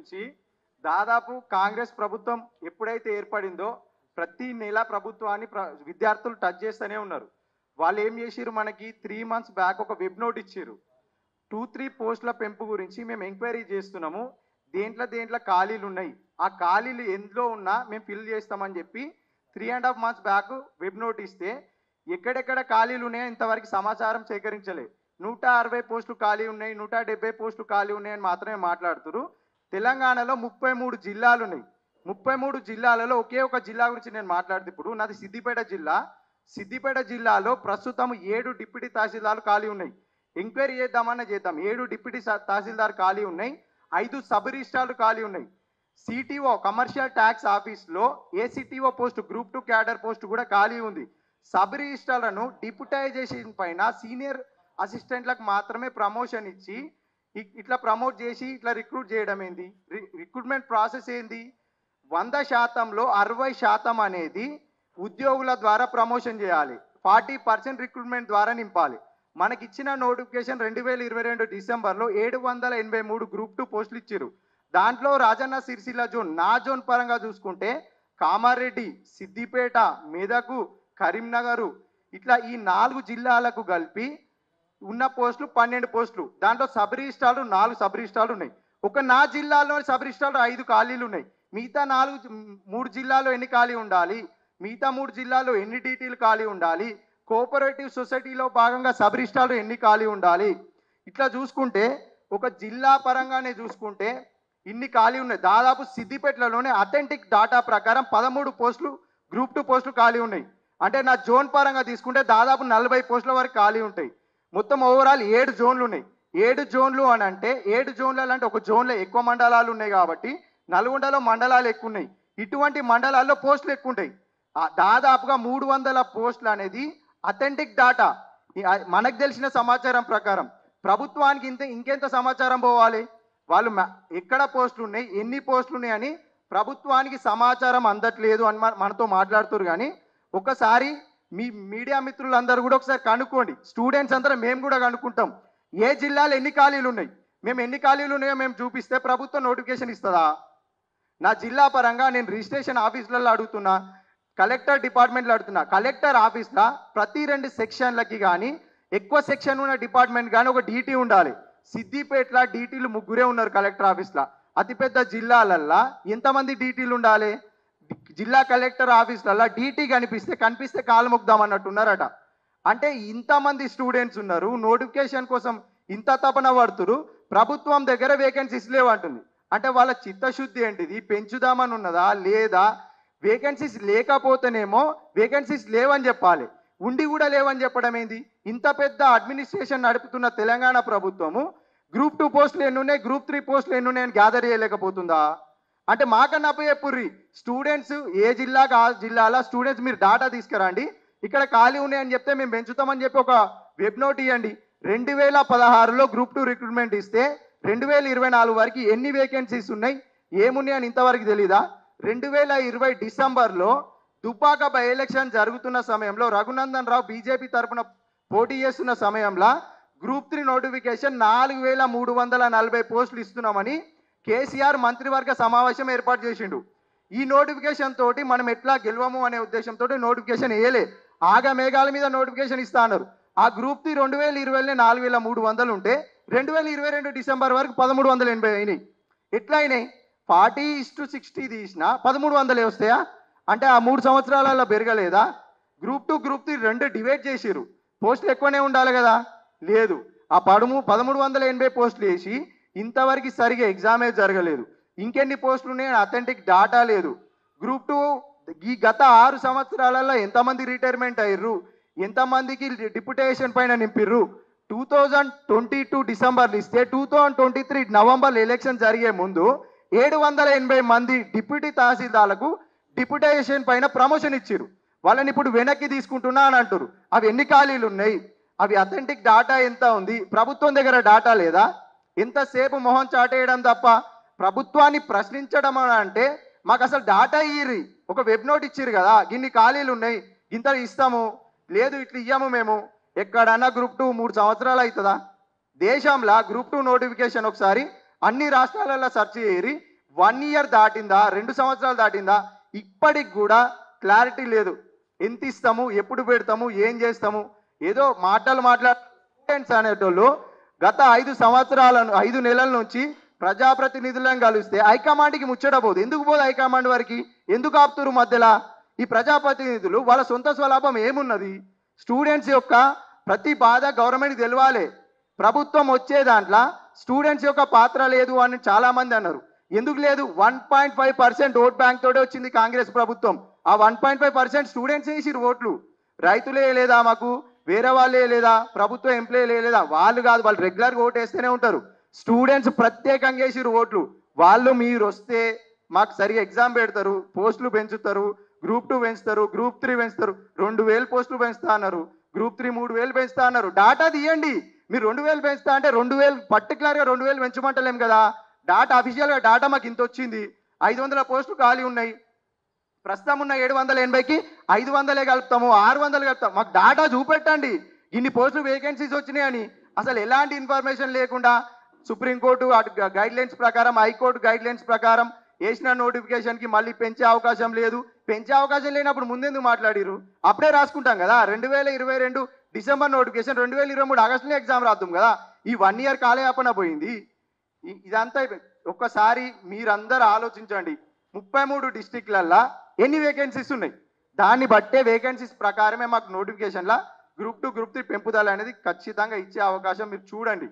గురించి దాదాపు కాంగ్రెస్ ప్రభుత్వం ఎప్పుడైతే ఏర్పడిందో ప్రతి నెల ప్రభుత్వాన్ని విద్యార్థులు టచ్ చేస్తూనే ఉన్నారు. వాళ్ళు ఏం చేసిరు, మనకి 3 months బ్యాక్ ఒక వెబ్ నోట్ ఇచ్చారు. 2-3 పోస్టుల పెంపు గురించి మేము ఎంక్వైరీ చేస్తున్నాము, దేంట్లో ఖాళీలు ఉన్నాయి, ఆ ఖాళీలు ఎందులో ఉన్నా మేము ఫిల్ చేస్తామని చెప్పి 3.5 months బ్యాక్ వెబ్ నోట్ ఇస్తే ఎక్కడెక్కడ ఖాళీలు ఉన్నాయో ఇంతవరకు సమాచారం సేకరించలే. 160 పోస్టులు ఖాళీ ఉన్నాయి, 170 పోస్టులు ఖాళీ ఉన్నాయని మాత్రమే మాట్లాడుతున్నారు. తెలంగాణలో 33 జిల్లాలు ఉన్నాయి. 33 జిల్లాలలో ఒకే ఒక జిల్లా గురించి నేను మాట్లాడుతూ, ఇప్పుడు నాది సిద్దిపేట జిల్లా. సిద్దిపేట జిల్లాలో ప్రస్తుతం 7 డిప్యూటీ తహసీల్దార్లు ఖాళీ ఉన్నాయి. ఎంక్వైరీ చేద్దామన్నా చేద్దాం. 7 డిప్యూటీ తహసీల్దార్ ఖాళీ ఉన్నాయి, 5 సబ్ రిజిస్ట్రార్లు ఖాళీ ఉన్నాయి. సిటిఓ కమర్షియల్ ట్యాక్స్ ఆఫీస్లో ACTO post group 2 cadre post కూడా ఖాళీ ఉంది. సబ్ రిజిస్ట్రార్లను డిప్యూటైజేషన్ పైన సీనియర్ అసిస్టెంట్లకు మాత్రమే ప్రమోషన్ ఇచ్చి ఇట్లా ప్రమోట్ చేసి ఇట్లా రిక్రూట్ చేయడం ఏంది? రిక్రూట్మెంట్ ప్రాసెస్ ఏంది? 100%లో 60% అనేది ఉద్యోగుల ద్వారా ప్రమోషన్ చేయాలి, 40% రిక్రూట్మెంట్ ద్వారా నింపాలి. మనకి ఇచ్చిన నోటిఫికేషన్ 2022 డిసెంబర్లో 783 గ్రూప్ 2 పోస్టులు ఇచ్చారు. దాంట్లో రాజన్న సిరిసిల్ల జోన్, నా జోన్ పరంగా చూసుకుంటే కామారెడ్డి, సిద్దిపేట, మెదకు, కరీంనగర్ ఇట్లా ఈ 4 జిల్లాలకు కలిపి ఉన్న పోస్టులు 12 పోస్టులు. దాంట్లో సబ్ రిజిస్ట్రార్లు 4 సబ్ రిజిస్ట్రార్లు ఉన్నాయి. ఒక నా జిల్లాలో సబ్ రిజిస్ట్రార్లు 5 ఖాళీలు ఉన్నాయి. మిగతా 3 జిల్లాలో ఎన్ని ఖాళీ ఉండాలి, మిగతా 3 జిల్లాలో ఎన్ని డీటీలు ఖాళీ ఉండాలి, కోఆపరేటివ్ సొసైటీలో భాగంగా సబ్ రిజిస్ట్రార్లు ఎన్ని ఖాళీ ఉండాలి, ఇట్లా చూసుకుంటే ఒక జిల్లా పరంగానే చూసుకుంటే ఇన్ని ఖాళీ ఉన్నాయి. దాదాపు సిద్దిపేటలోనే అథెంటిక్ డాటా ప్రకారం 13 పోస్టులు గ్రూప్ 2 పోస్టులు ఖాళీ ఉన్నాయి. అంటే నా జోన్ పరంగా తీసుకుంటే దాదాపు 40 పోస్టుల వరకు ఖాళీ ఉంటాయి. మొత్తం ఓవరాల్ 7 జోన్లు ఉన్నాయి. 7 జోన్లు అని అంటే 7 జోన్లలో అంటే ఒక జోన్లో ఎక్కువ మండలాలు ఉన్నాయి కాబట్టి నల్గొండలో మండలాలు ఎక్కువ ఉన్నాయి. ఇటువంటి మండలాల్లో పోస్టులు ఎక్కువ ఉంటాయి. దాదాపుగా 300 పోస్టులు అనేది అథెంటిక్ డాటా. మనకు తెలిసిన సమాచారం ప్రకారం ప్రభుత్వానికి ఇంకెంత సమాచారం పోవాలి? వాళ్ళు ఎక్కడ పోస్టులు ఉన్నాయి, ఎన్ని పోస్టులు ఉన్నాయి అని ప్రభుత్వానికి సమాచారం అందట్లేదు అని మనతో మాట్లాడుతారు. కానీ ఒకసారి మీ మీడియా మిత్రులందరూ కూడా ఒకసారి కనుక్కోండి. స్టూడెంట్స్ అందరం మేము కూడా కనుక్కుంటాం, ఏ జిల్లాలో ఎన్ని ఖాళీలు ఉన్నాయి, మేము ఎన్ని ఖాళీలు ఉన్నాయో మేము చూపిస్తే ప్రభుత్వం నోటిఫికేషన్ ఇస్తుందా? నా జిల్లా పరంగా నేను రిజిస్ట్రేషన్ ఆఫీసులలో అడుగుతున్నా, కలెక్టర్ డిపార్ట్మెంట్లో అడుగుతున్నా. కలెక్టర్ ఆఫీస్లో ప్రతి 2 సెక్షన్లకి కానీ ఎక్కువ సెక్షన్ ఉన్న డిపార్ట్మెంట్ కానీ ఒక డీటీ ఉండాలి. సిద్దిపేటలో డీటీలు 3 ఉన్నారు కలెక్టర్ ఆఫీస్లో. అతిపెద్ద జిల్లాలల్లో ఎంతమంది డీటీలు ఉండాలి? జిల్లా కలెక్టర్ ఆఫీసులలో డీటీ కనిపిస్తే కాలు మొక్కుదామన్నట్టున్నారట. అంటే ఇంతమంది స్టూడెంట్స్ ఉన్నారు, నోటిఫికేషన్ కోసం ఇంత తపన పడుతురు, ప్రభుత్వం దగ్గర వేకెన్సీస్ లేవంటుంది. అంటే వాళ్ళ చిత్తశుద్ధి ఏంటిది? పెంచుదామని ఉన్నదా లేదా? వేకెన్సీస్ లేకపోతేనేమో వేకెన్సీస్ లేవని చెప్పాలి, ఉండి కూడా లేవని చెప్పడం ఏంది? ఇంత పెద్ద అడ్మినిస్ట్రేషన్ నడుపుతున్న తెలంగాణ ప్రభుత్వము గ్రూప్ 2 పోస్టులు ఎన్ని ఉన్నాయి, గ్రూప్ 3 పోస్టులు ఎన్ని ఉన్నాయని గ్యాదర్ చేయలేకపోతుందా? అంటే మాకన్నా చెప్పుర్రి స్టూడెంట్స్, ఏ జిల్లాకి ఆ జిల్లాలో స్టూడెంట్స్ మీరు డాటా తీసుకురండి, ఇక్కడ ఖాళీ ఉన్నాయని చెప్తే మేము పెంచుతామని చెప్పి ఒక వెబ్ నోట్ ఇవ్వండి. 2016లో గ్రూప్ 2 రిక్రూట్మెంట్ ఇస్తే 2024 వరకు ఎన్ని వేకెన్సీస్ ఉన్నాయి, ఏమున్నాయని ఇంతవరకు తెలీదా? 2020 డిసెంబర్లో దుబ్బాక బై ఎలక్షన్ జరుగుతున్న సమయంలో రఘునందన్ రావు బీజేపీ తరఫున పోటీ చేస్తున్న సమయంలో గ్రూప్ 3 నోటిఫికేషన్ 4340 పోస్టులు ఇస్తున్నామని కేసీఆర్ మంత్రివర్గ సమావేశం ఏర్పాటు చేసిండు. ఈ నోటిఫికేషన్ తోటి మనం ఎట్లా గెలవము అనే ఉద్దేశంతో నోటిఫికేషన్ వేయలే, ఆగమేఘాల మీద నోటిఫికేషన్ ఇస్తా అన్నారు. ఆ గ్రూప్ 3 2020 4300 ఉంటే 2022 డిసెంబర్ వరకు 1380 అయినాయి. ఎట్లా అయినాయి? 40:60 తీసినా 1300 వస్తాయా? అంటే ఆ 3 సంవత్సరాలలో పెరగలేదా? గ్రూప్ 2 గ్రూప్ 3 2 డివైడ్ చేసిరు, పోస్టులు ఎక్కువనే ఉండాలి కదా, లేదు. ఆ 1380 పోస్టులు వేసి ఇంతవరకు సరిగా ఎగ్జామే జరగలేదు. ఇంకెన్ని పోస్టులు ఉన్నాయని అథెంటిక్ డాటా లేదు. గ్రూప్ 2 ఈ గత 6 సంవత్సరాలలో ఎంతమంది రిటైర్మెంట్ అయ్యారు, ఎంతమందికి డిప్యూటేషన్ పైన నింపిర్రు? 2022 డిసెంబర్లు ఇస్తే 2023 నవంబర్ ఎలక్షన్ జరిగే ముందు 780 మంది డిప్యూటీ తహసీల్దార్లకు డిప్యూటేషన్ పైన ప్రమోషన్ ఇచ్చారు. వాళ్ళని ఇప్పుడు వెనక్కి తీసుకుంటున్నా అని అంటారు. అవి ఎన్ని ఖాళీలు ఉన్నాయి, అవి అథెంటిక్ డాటా ఎంత ఉంది? ప్రభుత్వం దగ్గర డాటా లేదా? ఎంతసేపు మొహం చాటేయడం తప్ప ప్రభుత్వాన్ని ప్రశ్నించడం అంటే మాకు అసలు డాటా ఇయ్యి, ఒక వెబ్ నోట్ ఇచ్చిర్రు కదా, ఇన్ని ఖాళీలు ఉన్నాయి, ఇంత ఇస్తాము, లేదు ఇట్లా ఇయ్యము మేము. ఎక్కడన్నా గ్రూప్ 2 3 సంవత్సరాలు అవుతుందా? దేశంలో గ్రూప్ 2 నోటిఫికేషన్ ఒకసారి అన్ని రాష్ట్రాలలో సెర్చ్ చేయరి, 1 ఇయర్ దాటిందా, 2 సంవత్సరాలు దాటిందా, ఇప్పటికి కూడా క్లారిటీ లేదు. ఎంత ఇస్తాము, ఎప్పుడు పెడతాము, ఏం చేస్తాము, ఏదో స్టూడెంట్స్ అనేటోళ్ళు గత 5 నెలల నుంచి ప్రజాప్రతినిధులను కలిస్తే హైకమాండ్కి ముచ్చట పోదు. ఎందుకు పోదు హైకమాండ్ వారికి? ఎందుకు ఆపుతురు మధ్యలో? ఈ ప్రజాప్రతినిధులు వాళ్ళ సొంత స్వలాభం ఏమున్నది? స్టూడెంట్స్ యొక్క ప్రతి బాధ గవర్నమెంట్కి తెలవాలి. ప్రభుత్వం వచ్చే దాంట్లో స్టూడెంట్స్ యొక్క పాత్ర లేదు అని చాలా మంది అన్నారు. ఎందుకు లేదు? 1.5% ఓట్ బ్యాంక్ తోటే వచ్చింది కాంగ్రెస్ ప్రభుత్వం. ఆ 1.5% స్టూడెంట్స్ వేసిరు ఓట్లు. రైతులే లేదా, మాకు వేరే వాళ్ళే లేదా, ప్రభుత్వ ఎంప్లాయీలే లేదా, వాళ్ళు కాదు, వాళ్ళు రెగ్యులర్గా ఓటు వేస్తూనే ఉంటారు. స్టూడెంట్స్ ప్రత్యేకంగా వేసిరు ఓట్లు. వాళ్ళు మీరు వస్తే మాకు సరిగా ఎగ్జామ్ పెడతారు, పోస్టులు పెంచుతారు, గ్రూప్ 2 పెంచుతారు, గ్రూప్ 3 పెంచుతారు, 2000 పోస్టులు పెంచుతా అన్నారు, గ్రూప్ 3 3000 పెంచుతా అన్నారు. డాటా తీయండి. మీరు 2000 పెంచుతా అంటే 2000 పర్టికులర్గా 2000 పెంచమంటలేం కదా. డాటా అఫీషియల్గా డాటా మాకు ఇంత వచ్చింది, 500 పోస్టులు ఖాళీ ఉన్నాయి, ప్రస్తుతం ఉన్న 780కి 500 కలుపుతాము, 600 కలుపుతాము, మాకు డాటా చూపెట్టండి ఇన్ని పోస్టులు వేకెన్సీస్ వచ్చినాయని. అసలు ఎలాంటి ఇన్ఫర్మేషన్ లేకుండా సుప్రీంకోర్టు గైడ్ లైన్స్ ప్రకారం, హైకోర్టు గైడ్ లైన్స్ ప్రకారం వేసిన నోటిఫికేషన్కి మళ్ళీ పెంచే అవకాశం లేదు. పెంచే అవకాశం లేనప్పుడు ముందెందుకు మాట్లాడిరు? అప్పుడే రాసుకుంటాం కదా. 2022 డిసెంబర్ నోటిఫికేషన్, 2023 ఆగస్టులో ఎగ్జామ్ రాద్దాం కదా. ఈ 1 ఇయర్ కాలయాపన పోయింది. ఇదంతా ఒక్కసారి మీరందరూ ఆలోచించండి. 33 డిస్టిక్లల్లో ఎన్ని వేకెన్సీస్ ఉన్నాయి, దాన్ని బట్టే వేకెన్సీస్ ప్రకారమే మాకు నోటిఫికేషన్లో గ్రూప్ 2 గ్రూప్ 3 పెంపుదల అనేది ఖచ్చితంగా ఇచ్చే అవకాశం మీరు చూడండి.